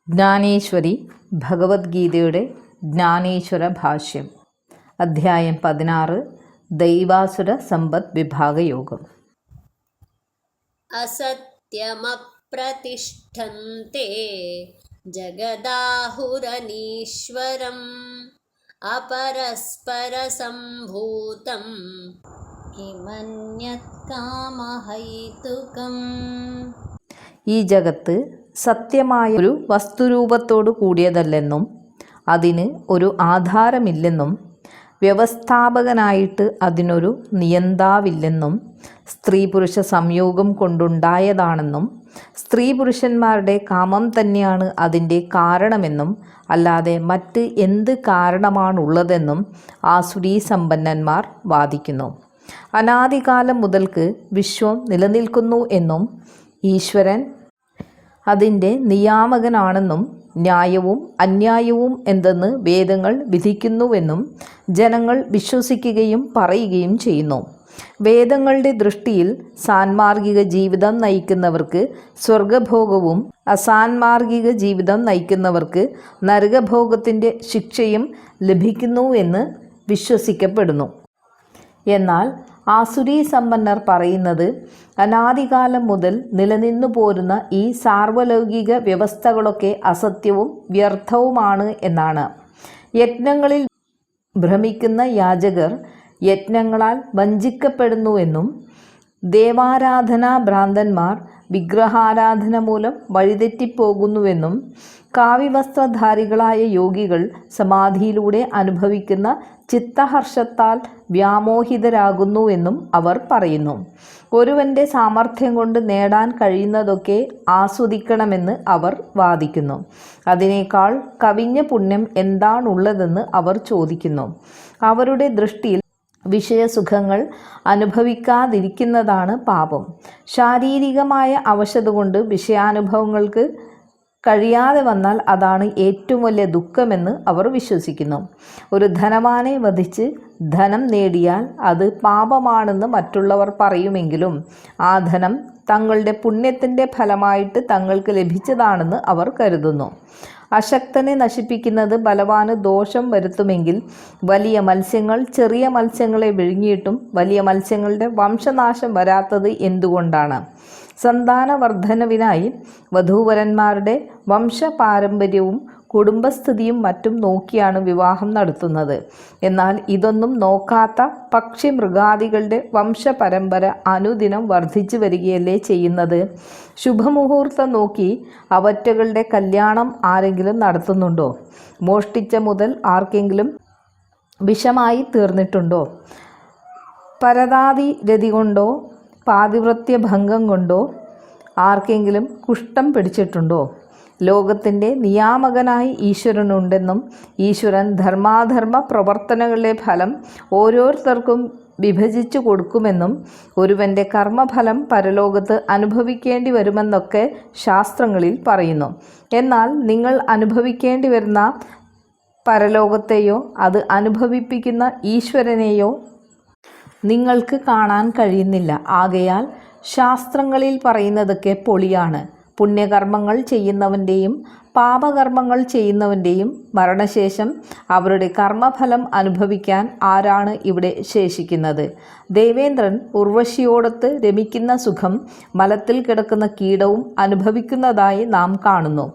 ജ്ഞാനേശ്വരി ഭഗവത്ഗീതയുടെ ജ്ഞാനേശ്വര ഭാഷ്യം അധ്യായം 16 ദൈവാസുര സമ്പദ് വിഭാഗയോഗം. അസത്യമപ്രതിഷ്ഠന്തെ ജഗദാഹുരനീശ്വരം അപരസ്പരസംഭൂതം കിമന്യത് കാമഹൈതുകം. ഈ ജഗത്ത് സത്യമായ ഒരു വസ്തുരൂപത്തോടു കൂടിയതല്ലെന്നും അതിന് ഒരു ആധാരമില്ലെന്നും വ്യവസ്ഥാപകനായിട്ട് അതിനൊരു നിയന്താവില്ലെന്നും സ്ത്രീ പുരുഷ സംയോഗം കൊണ്ടുണ്ടായതാണെന്നും സ്ത്രീ പുരുഷന്മാരുടെ കാമം തന്നെയാണ് അതിൻ്റെ കാരണമെന്നും അല്ലാതെ മറ്റ് എന്ത് കാരണമാണുള്ളതെന്നും ആസുരീ സമ്പന്നന്മാർ വാദിക്കുന്നു. അനാദികാലം മുതൽക്ക് വിശ്വം നിലനിൽക്കുന്നു എന്നും ഈശ്വരൻ അതിൻ്റെ നിയാമകനാണെന്നും ന്യായവും അന്യായവും എന്തെന്ന് വേദങ്ങൾ വിധിക്കുന്നുവെന്നും ജനങ്ങൾ വിശ്വസിക്കുകയും പറയുകയും ചെയ്യുന്നു. വേദങ്ങളുടെ ദൃഷ്ടിയിൽ സാൻമാർഗിക ജീവിതം നയിക്കുന്നവർക്ക് സ്വർഗഭോഗവും അസാൻമാർഗിക ജീവിതം നയിക്കുന്നവർക്ക് നരകഭോഗത്തിൻ്റെ ശിക്ഷയും ലഭിക്കുന്നുവെന്ന് വിശ്വസിക്കപ്പെടുന്നു. എന്നാൽ ആസുരീ സമ്പന്നർ പറയുന്നത് അനാദികാലം മുതൽ നിലനിന്നു പോരുന്ന ഈ സാർവലൗകിക വ്യവസ്ഥകളൊക്കെ അസത്യവും വ്യർത്ഥവുമാണ് എന്നാണ്. യജ്ഞങ്ങളിൽ ഭ്രമിക്കുന്ന യാചകർ യജ്ഞങ്ങളാൽ വഞ്ചിക്കപ്പെടുന്നുവെന്നും ദേവാരാധനാ ഭ്രാന്തന്മാർ വിഗ്രഹാരാധന മൂലം വഴിതെറ്റിപ്പോകുന്നുവെന്നും കാവ്യവസ്ത്രധാരികളായ യോഗികൾ സമാധിയിലൂടെ അനുഭവിക്കുന്ന ചിത്തഹർഷത്താൽ വ്യാമോഹിതരാകുന്നുവെന്നും അവർ പറയുന്നു. ഒരുവൻ്റെ സാമർഥ്യം കൊണ്ട് നേടാൻ കഴിയുന്നതൊക്കെ ആസ്വദിക്കണമെന്ന് അവർ വാദിക്കുന്നു. അതിനേക്കാൾ കവിഞ്ഞ പുണ്യം എന്താണുള്ളതെന്ന് അവർ ചോദിക്കുന്നു. അവരുടെ ദൃഷ്ടിയിൽ വിഷയസുഖങ്ങൾ അനുഭവിക്കാതിരിക്കുന്നതാണ് പാപം. ശാരീരികമായ അവശത കൊണ്ട് വിഷയാനുഭവങ്ങൾക്ക് കഴിയാതെ വന്നാൽ അതാണ് ഏറ്റവും വലിയ ദുഃഖമെന്ന് അവർ വിശ്വസിക്കുന്നു. ഒരു ധനവാനെ വധിച്ച് ധനം നേടിയാൽ അത് പാപമാണെന്ന് മറ്റുള്ളവർ പറയുമെങ്കിലും ആ ധനം തങ്ങളുടെ പുണ്യത്തിൻ്റെ ഫലമായിട്ട് തങ്ങൾക്ക് ലഭിച്ചതാണെന്ന് അവർ കരുതുന്നു. അശക്തനെ നശിപ്പിക്കുന്നത് ബലവാന് ദോഷം വരുത്തുമെങ്കിൽ വലിയ മത്സ്യങ്ങൾ ചെറിയ മത്സ്യങ്ങളെ വിഴുങ്ങിയിട്ടും വലിയ മത്സ്യങ്ങളുടെ വംശനാശം വരാത്തത് എന്തുകൊണ്ടാണ്? സന്താനവർദ്ധനവിനായി വധൂവരന്മാരുടെ വംശപാരമ്പര്യവും കുടുംബസ്ഥിതിയും മറ്റും നോക്കിയാണ് വിവാഹം നടത്തുന്നത്. എന്നാൽ ഇതൊന്നും നോക്കാത്ത പക്ഷി മൃഗാദികളുടെ വംശപരമ്പര അനുദിനം വർദ്ധിച്ചു വരികയല്ലേ ചെയ്യുന്നത്? ശുഭമുഹൂർത്തം നോക്കി അവറ്റകളുടെ കല്യാണം ആരെങ്കിലും നടത്തുന്നുണ്ടോ? മോഷ്ടിച്ച മുതൽ ആർക്കെങ്കിലും വിഷമായി തീർന്നിട്ടുണ്ടോ? പരതാതി രതി കൊണ്ടോ പാതിവ്രത്യഭംഗം കൊണ്ടോ ആർക്കെങ്കിലും കുഷ്ഠം പിടിച്ചിട്ടുണ്ടോ? ലോകത്തിൻ്റെ നിയാമകനായി ഈശ്വരനുണ്ടെന്നും ഈശ്വരൻ ധർമാധർമ്മ പ്രവർത്തനങ്ങളുടെ ഫലം ഓരോരുത്തർക്കും വിഭജിച്ചു കൊടുക്കുമെന്നും ഒരുവൻ്റെ കർമ്മഫലം പരലോകത്ത് അനുഭവിക്കേണ്ടി വരുമെന്നൊക്കെ ശാസ്ത്രങ്ങളിൽ പറയുന്നു. എന്നാൽ നിങ്ങൾ അനുഭവിക്കേണ്ടി വരുന്ന പരലോകത്തെയോ അത് അനുഭവിപ്പിക്കുന്ന ഈശ്വരനെയോ നിങ്ങൾക്ക് കാണാൻ കഴിയുന്നില്ല. ആകയാൽ ശാസ്ത്രങ്ങളിൽ പറയുന്നതൊക്കെ പൊളിയാണ്. പുണ്യകർമ്മങ്ങൾ ചെയ്യുന്നവൻ്റെയും പാപകർമ്മങ്ങൾ ചെയ്യുന്നവൻ്റെയും മരണശേഷം അവരുടെ കർമ്മഫലം അനുഭവിക്കാൻ ആരാണ് ഇവിടെ ശേഷിക്കുന്നത്? ദേവേന്ദ്രൻ ഉർവശിയോടൊത്ത് രമിക്കുന്ന സുഖം മലത്തിൽ കിടക്കുന്ന കീടവും അനുഭവിക്കുന്നതായി നാം കാണുന്നു.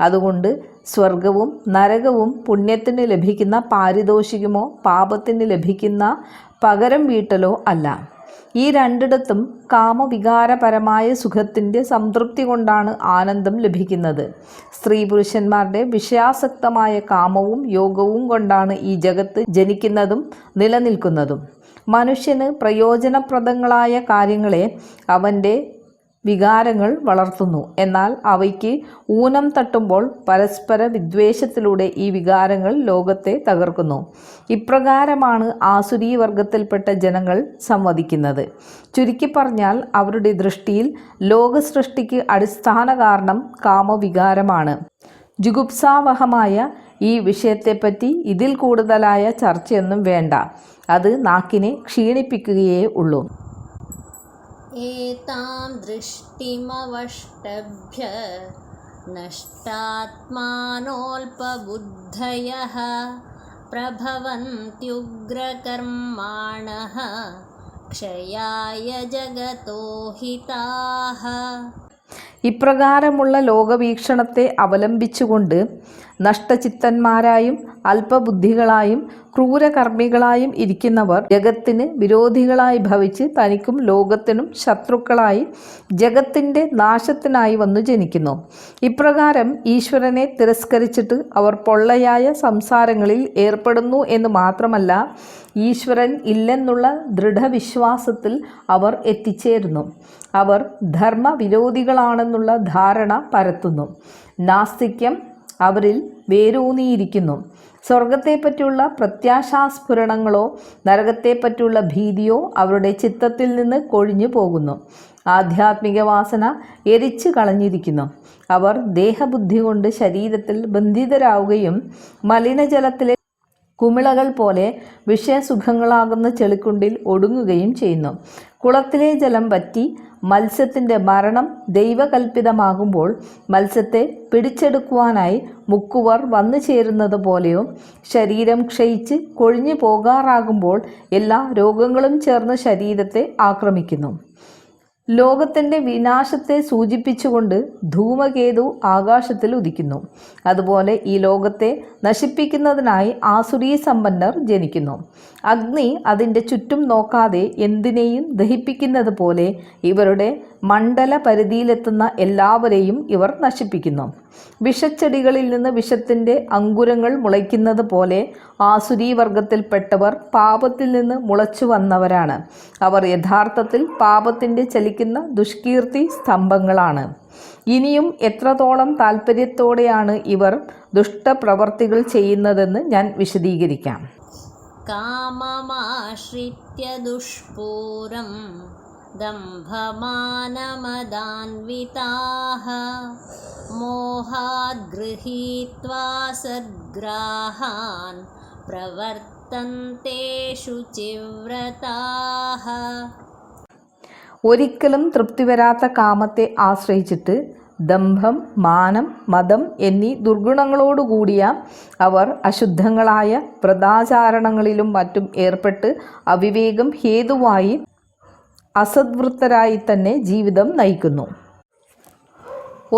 അതുകൊണ്ട് സ്വർഗവും നരകവും പുണ്യത്തിന് ലഭിക്കുന്ന പാരിതോഷികമോ പാപത്തിന് ലഭിക്കുന്ന പകരം വീട്ടലോ അല്ല. ഈ രണ്ടിടത്തും കാമവികാരപരമായ സുഖത്തിൻ്റെ സംതൃപ്തി കൊണ്ടാണ് ആനന്ദം ലഭിക്കുന്നത്. സ്ത്രീ പുരുഷന്മാരുടെ വിഷയാസക്തമായ കാമവും യോഗവും കൊണ്ടാണ് ഈ ജഗത്ത് ജനിക്കുന്നതും നിലനിൽക്കുന്നതും. മനുഷ്യന് പ്രയോജനപ്രദങ്ങളായ കാര്യങ്ങളെ അവൻ്റെ വികാരങ്ങൾ വളർത്തുന്നു. എന്നാൽ അവയ്ക്ക് ഊനം തട്ടുമ്പോൾ പരസ്പര വിദ്വേഷത്തിലൂടെ ഈ വികാരങ്ങൾ ലോകത്തെ തകർക്കുന്നു. ഇപ്രകാരമാണ് ആസുരീ വർഗത്തിൽപ്പെട്ട ജനങ്ങൾ സംവദിക്കുന്നത്. ചുരുക്കി പറഞ്ഞാൽ അവരുടെ ദൃഷ്ടിയിൽ ലോകസൃഷ്ടിക്ക് അടിസ്ഥാന കാരണം കാമവികാരമാണ്. ജുഗുപ്സാവഹമായ ഈ വിഷയത്തെപ്പറ്റി ഇതിൽ കൂടുതലായ ചർച്ചയൊന്നും വേണ്ട. അത് നാക്കിനെ ക്ഷീണിപ്പിക്കുകയേ ഉള്ളൂ. ഏതാം ദൃഷ്ടിമവഷ്ടഭ്യ नष्टात्मानोऽल्पबुद्धयः प्रभवन्त्युग्रकर्माणः क्षयाय जगतो हिताः. ഇപ്രകാരമുള്ള ലോകവീക്ഷണത്തെ അവലംബിച്ചുകൊണ്ട് നഷ്ടചിത്തന്മാരായും അല്പബുദ്ധികളായും ക്രൂരകർമ്മികളായും ഇരിക്കുന്നവർ ജഗത്തിന് വിരോധികളായി ഭവിച്ച് തനിക്കും ലോകത്തിനും ശത്രുക്കളായി ജഗത്തിൻ്റെ നാശത്തിനായി വന്നു ജനിക്കുന്നു. ഇപ്രകാരം ഈശ്വരനെ തിരസ്കരിച്ചിട്ട് അവർ പൊള്ളയായ സംസാരങ്ങളിൽ ഏർപ്പെടുന്നു എന്ന് മാത്രമല്ല, ഈശ്വരൻ ഇല്ലെന്നുള്ള ദൃഢവിശ്വാസത്തിൽ അവർ എത്തിച്ചേരുന്നു. അവർ ധർമ്മവിരോധികളാണെന്നുള്ള ധാരണ പരത്തുന്നു. നാസ്തിക്യം അവരിൽ വേരൂന്നിയിരിക്കുന്നു. സ്വർഗത്തെപ്പറ്റിയുള്ള പ്രത്യാശാസ്ഫുരണങ്ങളോ നരകത്തെപ്പറ്റിയുള്ള ഭീതിയോ അവരുടെ ചിത്തത്തിൽ നിന്ന് കൊഴിഞ്ഞു പോകുന്നു. ആധ്യാത്മിക വാസന എരിച്ചു കളഞ്ഞിരിക്കുന്നു. അവർ ദേഹബുദ്ധി കൊണ്ട് ശരീരത്തിൽ ബന്ധിതരാവുകയും മലിനജലത്തിലെ കുമിളകൾ പോലെ വിഷയസുഖങ്ങളാകുന്ന ചെളിക്കുണ്ടിൽ ഒടുങ്ങുകയും ചെയ്യുന്നു. കുളത്തിലെ ജലം വറ്റി മത്സ്യത്തിൻ്റെ മരണം ദൈവകൽപ്പിതമാകുമ്പോൾ മത്സ്യത്തെ പിടിച്ചെടുക്കുവാനായി മുക്കുവർ വന്നു ചേരുന്നത് പോലെയോ, ശരീരം ക്ഷയിച്ച് കൊഴിഞ്ഞു പോകാറാകുമ്പോൾ എല്ലാ രോഗങ്ങളും ചേർന്ന് ശരീരത്തെ ആക്രമിക്കുന്നു. ലോകത്തിൻ്റെ വിനാശത്തെ സൂചിപ്പിച്ചുകൊണ്ട് ധൂമകേതു ആകാശത്തിൽ ഉദിക്കുന്നു. അതുപോലെ ഈ ലോകത്തെ നശിപ്പിക്കുന്നതിനായി ആസുരീ സമ്പന്നർ ജനിക്കുന്നു. അഗ്നി അതിൻ്റെ ചുറ്റും നോക്കാതെ എന്തിനേയും ദഹിപ്പിക്കുന്നത് പോലെ ഇവരുടെ മണ്ഡല പരിധിയിലെത്തുന്ന എല്ലാവരെയും ഇവർ നശിപ്പിക്കുന്നു. വിഷച്ചെടികളിൽ നിന്ന് വിഷത്തിൻ്റെ അങ്കുരങ്ങൾ മുളയ്ക്കുന്നത് പോലെ ആസുരീ വർഗത്തിൽപ്പെട്ടവർ പാപത്തിൽ നിന്ന് മുളച്ചു വന്നവരാണ്. അവർ യഥാർത്ഥത്തിൽ പാപത്തിൻ്റെ ചലിക്കുന്ന ദുഷ്കീർത്തി സ്തംഭങ്ങളാണ്. ഇനിയും എത്രത്തോളം താല്പര്യത്തോടെയാണ് ഇവർ ദുഷ്ടപ്രവർത്തികൾ ചെയ്യുന്നതെന്ന് ഞാൻ വിശദീകരിക്കാം. കാമമാശ്രിത്യ ദുഷ്പൂരം ദംഭമാനമദാൻവിതാഃ മോഹാദ് ഗൃഹീത്വാ സദ്ഗ്രാഹാൻ പ്രവർത്തന്തെ ശുചിവ്രതാഃ. ഒരിക്കലും തൃപ്തി വരാത്ത കാമത്തെ ആശ്രയിച്ചിട്ട് ദംഭം, മാനം, മദം എന്നീ ദുർഗുണങ്ങളോടുകൂടിയ അവർ അശുദ്ധങ്ങളായ വ്രതാചാരണങ്ങളിലും മറ്റും ഏർപ്പെട്ട് അവിവേകം ഹേതുവായി അസദ്വൃത്തരായി തന്നെ ജീവിതം നയിക്കുന്നു.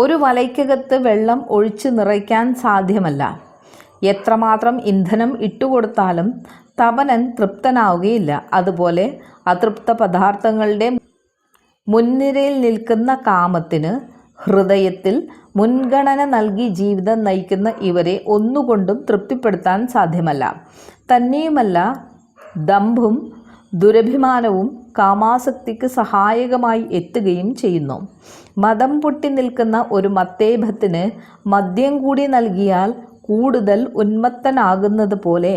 ഒരു വലയ്ക്കകത്ത് വെള്ളം ഒഴിച്ചു നിറയ്ക്കാൻ സാധ്യമല്ല. എത്രമാത്രം ഇന്ധനം ഇട്ടുകൊടുത്താലും തപനൻ തൃപ്തനാവുകയില്ല. അതുപോലെ അതൃപ്ത പദാർത്ഥങ്ങളുടെ മുൻനിരയിൽ നിൽക്കുന്ന കാമത്തിന് ഹൃദയത്തിൽ മുൻഗണന നൽകി ജീവിതം നയിക്കുന്ന ഇവരെ ഒന്നുകൊണ്ടും തൃപ്തിപ്പെടുത്താൻ സാധ്യമല്ല. തന്നെയുമല്ല, ദമ്പും ദുരഭിമാനവും കാമാസക്തിക്ക് സഹായകമായി എത്തുകയും ചെയ്യുന്നു. മദം പൊട്ടി നിൽക്കുന്ന ഒരു മത്തേഭത്തിന് മദ്യം കൂടി നൽകിയാൽ കൂടുതൽ ഉന്മത്തനാകുന്നത് പോലെ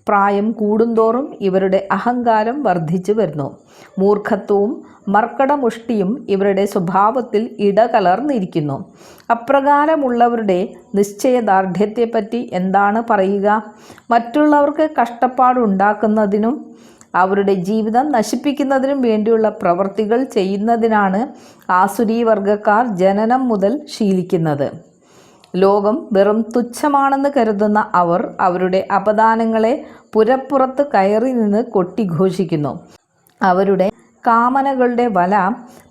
പ്രായം കൂടുന്തോറും ഇവരുടെ അഹങ്കാരം വർദ്ധിച്ചു വരുന്നു. മൂർഖത്വവും മർക്കടമുഷ്ടിയും ഇവരുടെ സ്വഭാവത്തിൽ ഇടകലർന്നിരിക്കുന്നു. അപ്രകാരമുള്ളവരുടെ നിശ്ചയദാർഢ്യത്തെപ്പറ്റി എന്താണ് പറയുക? മറ്റുള്ളവർക്ക് കഷ്ടപ്പാടുണ്ടാക്കുന്നതിനും അവരുടെ ജീവിതം നശിപ്പിക്കുന്നതിനും വേണ്ടിയുള്ള പ്രവൃത്തികൾ ചെയ്യുന്നതിനാണ് ആസുരീ വർഗക്കാർ ജനനം മുതൽ ശീലിക്കുന്നത്. ലോകം വെറും തുച്ഛമാണെന്ന് കരുതുന്ന അവർ അവരുടെ അപദാനങ്ങളെ പുരപ്പുറത്ത് കയറി നിന്ന് കൊട്ടിഘോഷിക്കുന്നു. അവരുടെ കാമനകളുടെ വല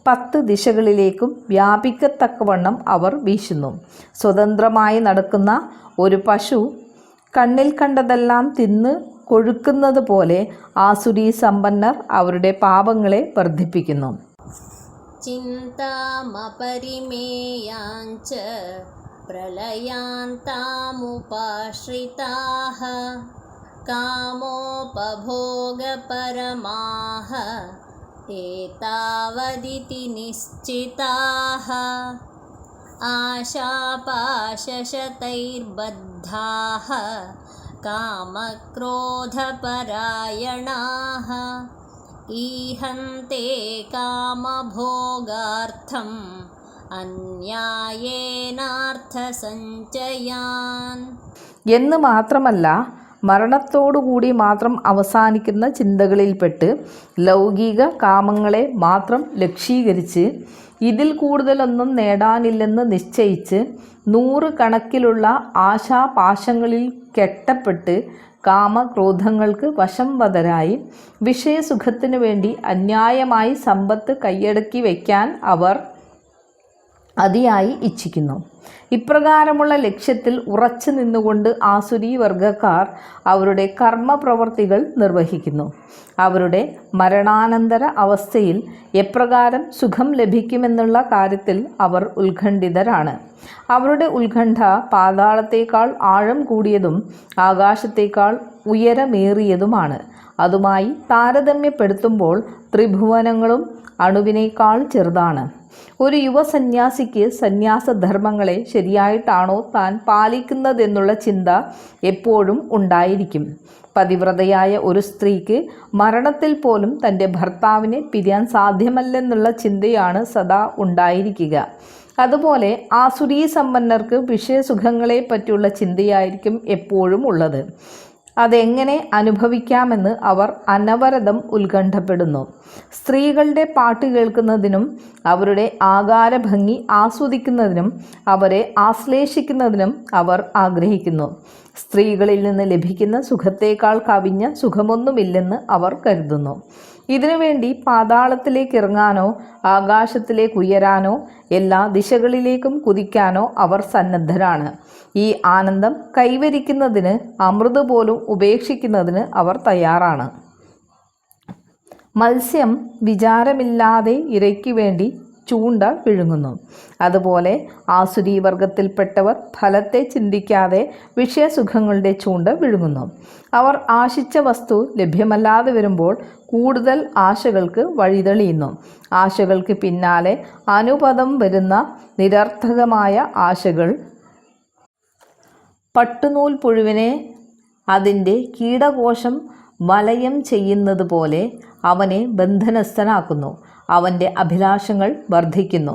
10 ദിശകളിലേക്കും വ്യാപിക്കത്തക്കവണ്ണം അവർ വീശുന്നു. സ്വതന്ത്രമായി നടക്കുന്ന ഒരു പശു കണ്ണിൽ കണ്ടതെല്ലാം തിന്ന് കൊഴുക്കുന്നത് പോലെ ആസുരീ സമ്പന്നർ അവരുടെ പാപങ്ങളെ വർദ്ധിപ്പിക്കുന്നു. ചിന്താമപരിമേയാഞ്ച പ്രളയാന്താമുപാശ്രിതാഃ കാമോപഭോഗപരമാഃ ഏതാവദിതി നിശ്ചിതാഃ ആശാപാശശതൈർബദ്ധാഃ കാമക്രോധപരായണാഃ ഈഹന്തെ കാമഭോഗാർത്ഥം അന്യായേനാർത്ഥസഞ്ചയാൻ. എന്ന് മാത്രമല്ല, മരണത്തോടുകൂടി മാത്രം അവസാനിക്കുന്ന ചിന്തകളിൽപ്പെട്ട് ലൗകിക കാമങ്ങളെ മാത്രം ലക്ഷീകരിച്ച് ഇതിൽ കൂടുതലൊന്നും നേടാനില്ലെന്ന് നിശ്ചയിച്ച് 100 കണക്കിലുള്ള ആശാപാശങ്ങളിൽ കെട്ടപ്പെട്ട് കാമക്രോധങ്ങൾക്ക് വശംവദരായി വിഷയസുഖത്തിനു വേണ്ടി അന്യായമായി സമ്പത്ത് കൈയടക്കി വയ്ക്കാൻ അവർ അതിയായി ഇച്ഛിക്കുന്നു. ഇപ്രകാരമുള്ള ലക്ഷ്യത്തിൽ ഉറച്ചു നിന്നുകൊണ്ട് ആസുരീ വർഗക്കാർ അവരുടെ കർമ്മപ്രവർത്തികൾ നിർവഹിക്കുന്നു. അവരുടെ മരണാനന്തര അവസ്ഥയിൽ എപ്രകാരം സുഖം ലഭിക്കുമെന്നുള്ള കാര്യത്തിൽ അവർ ഉത്കണ്ഠിതരാണ്. അവരുടെ ഉത്കണ്ഠ പാതാളത്തേക്കാൾ ആഴം കൂടിയതും ആകാശത്തേക്കാൾ ഉയരമേറിയതുമാണ്. അതുമായി താരതമ്യപ്പെടുത്തുമ്പോൾ ത്രിഭുവനങ്ങളും അണുവിനേക്കാൾ ചെറുതാണ്. ഒരു യുവസന്യാസിക്ക് സന്യാസധർമ്മങ്ങളെ ശരിയായിട്ടാണോ താൻ പാലിക്കുന്നതെന്നുള്ള ചിന്ത എപ്പോഴും ഉണ്ടായിരിക്കും. പതിവ്രതയായ ഒരു സ്ത്രീക്ക് മരണത്തിൽ പോലും തൻ്റെ ഭർത്താവിനെ പിരിയാൻ സാധ്യമല്ലെന്നുള്ള ചിന്തയാണ് സദാ ഉണ്ടായിരിക്കുക. അതുപോലെ ആസുരീ സമ്പന്നർക്ക് വിഷയസുഖങ്ങളെ പറ്റിയുള്ള ചിന്തയായിരിക്കും എപ്പോഴും ഉള്ളത്. അതെങ്ങനെ അനുഭവിക്കാമെന്ന് അവർ അനവരതം ഉത്കണ്ഠപ്പെടുന്നു. സ്ത്രീകളുടെ പാട്ട് കേൾക്കുന്നതിനും അവരുടെ ആകാരഭംഗി ആസ്വദിക്കുന്നതിനും അവരെ ആശ്ലേഷിക്കുന്നതിനും അവർ ആഗ്രഹിക്കുന്നു. സ്ത്രീകളിൽ നിന്ന് ലഭിക്കുന്ന സുഖത്തേക്കാൾ കവിഞ്ഞ സുഖമൊന്നുമില്ലെന്ന് അവർ കരുതുന്നു. ഇതിനുവേണ്ടി പാതാളത്തിലേക്ക് ഇറങ്ങാനോ ആകാശത്തിലേക്ക് ഉയരാനോ എല്ലാ ദിശകളിലേക്കും കുതിക്കാനോ അവർ സന്നദ്ധരാണ്. ഈ ആനന്ദം കൈവരിക്കുന്നതിന് അമൃത് പോലും ഉപേക്ഷിക്കുന്നതിന് അവർ തയ്യാറാണ്. മത്സ്യം വിചാരമില്ലാതെ ഇരയ്ക്ക് വേണ്ടി ചൂണ്ട വിഴുങ്ങുന്നു. അതുപോലെ ആസുരീ വർഗത്തിൽപ്പെട്ടവർ ഫലത്തെ ചിന്തിക്കാതെ വിഷയസുഖങ്ങളുടെ ചൂണ്ട വിഴുങ്ങുന്നു. അവർ ആശിച്ച വസ്തു ലഭ്യമല്ലാതെ വരുമ്പോൾ കൂടുതൽ ആശകൾക്ക് വഴിതെളിയുന്നു. ആശകൾക്ക് പിന്നാലെ അനുപദം വരുന്ന നിരർത്ഥകമായ ആശകൾ പട്ടുനൂൽ പുഴുവിനെ അതിൻ്റെ കീടകോശം വലയം ചെയ്യുന്നത് പോലെ അവനെ ബന്ധനസ്ഥനാക്കുന്നു. അവൻ്റെ അഭിലാഷങ്ങൾ വർദ്ധിക്കുന്നു.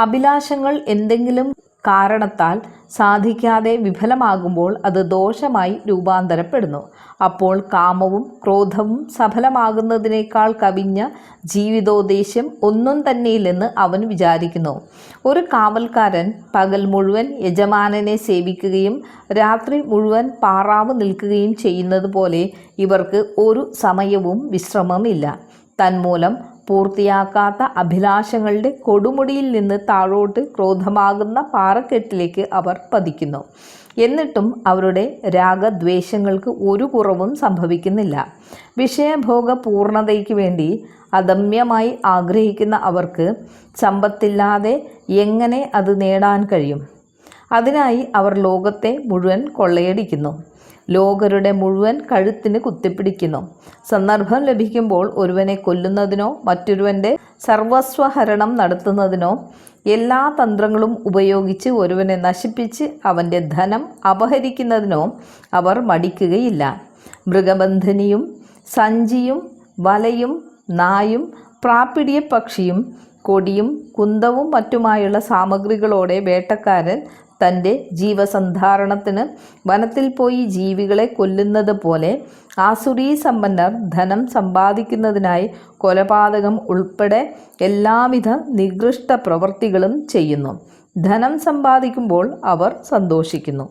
അഭിലാഷങ്ങൾ എന്തെങ്കിലും കാരണത്താൽ സാധിക്കാതെ വിഫലമാകുമ്പോൾ അത് ദോഷമായി രൂപാന്തരപ്പെടുന്നു. അപ്പോൾ കാമവും ക്രോധവും സഫലമാകുന്നതിനേക്കാൾ കവിഞ്ഞ ജീവിതോദ്ദേശ്യം ഒന്നും തന്നെയില്ലെന്ന് അവൻ വിചാരിക്കുന്നു. ഒരു കാവൽക്കാരൻ പകൽ മുഴുവൻ യജമാനനെ സേവിക്കുകയും രാത്രി മുഴുവൻ പാറാവ് നിൽക്കുകയും ചെയ്യുന്നത് പോലെ ഇവർക്ക് ഒരു സമയവും വിശ്രമമില്ല. തന്മൂലം പൂർത്തിയാക്കാത്ത അഭിലാഷങ്ങളുടെ കൊടുമുടിയിൽ നിന്ന് താഴോട്ട് ക്രോധമാകുന്ന പാറക്കെട്ടിലേക്ക് അവർ പതിക്കുന്നു. എന്നിട്ടും അവരുടെ രാഗദ്വേഷങ്ങൾക്ക് ഒരു കുറവും സംഭവിക്കുന്നില്ല. വിഷയഭോഗ പൂർണ്ണതയ്ക്ക് വേണ്ടി അദമ്യമായി ആഗ്രഹിക്കുന്ന അവർക്ക് സമ്പത്തില്ലാതെ എങ്ങനെ അത് നേടാൻ കഴിയും? അതിനായി അവർ ലോകത്തെ മുഴുവൻ കൊള്ളയടിക്കുന്നു. ലോകരുടെ മുഴുവൻ കഴുത്തിന് കുത്തിപ്പിടിക്കുന്നു. സന്ദർഭം ലഭിക്കുമ്പോൾ ഒരുവനെ കൊല്ലുന്നതിനോ മറ്റൊരുവൻ്റെ സർവസ്വഹരണം നടത്തുന്നതിനോ എല്ലാ തന്ത്രങ്ങളും ഉപയോഗിച്ച് ഒരുവനെ നശിപ്പിച്ച് അവൻ്റെ ധനം അപഹരിക്കുന്നതിനോ അവർ മടിക്കുകയില്ല. മൃഗബന്ധിനിയും സഞ്ചിയും വലയും നായും പ്രാപ്പിടിയ പക്ഷിയും കൊടിയും കുന്തവും മറ്റുമായുള്ള സാമഗ്രികളോടെ വേട്ടക്കാരൻ തൻ്റെ ജീവസന്ധാരണത്തിന് വനത്തിൽ പോയി ജീവികളെ കൊല്ലുന്നത് പോലെ ആസുരീ സമ്പന്നർ ധനം സമ്പാദിക്കുന്നതിനായി കൊലപാതകം ഉൾപ്പെടെ എല്ലാവിധ നികൃഷ്ട പ്രവൃത്തികളും ചെയ്യുന്നു. ധനം സമ്പാദിക്കുമ്പോൾ അവർ സന്തോഷിക്കുന്നു.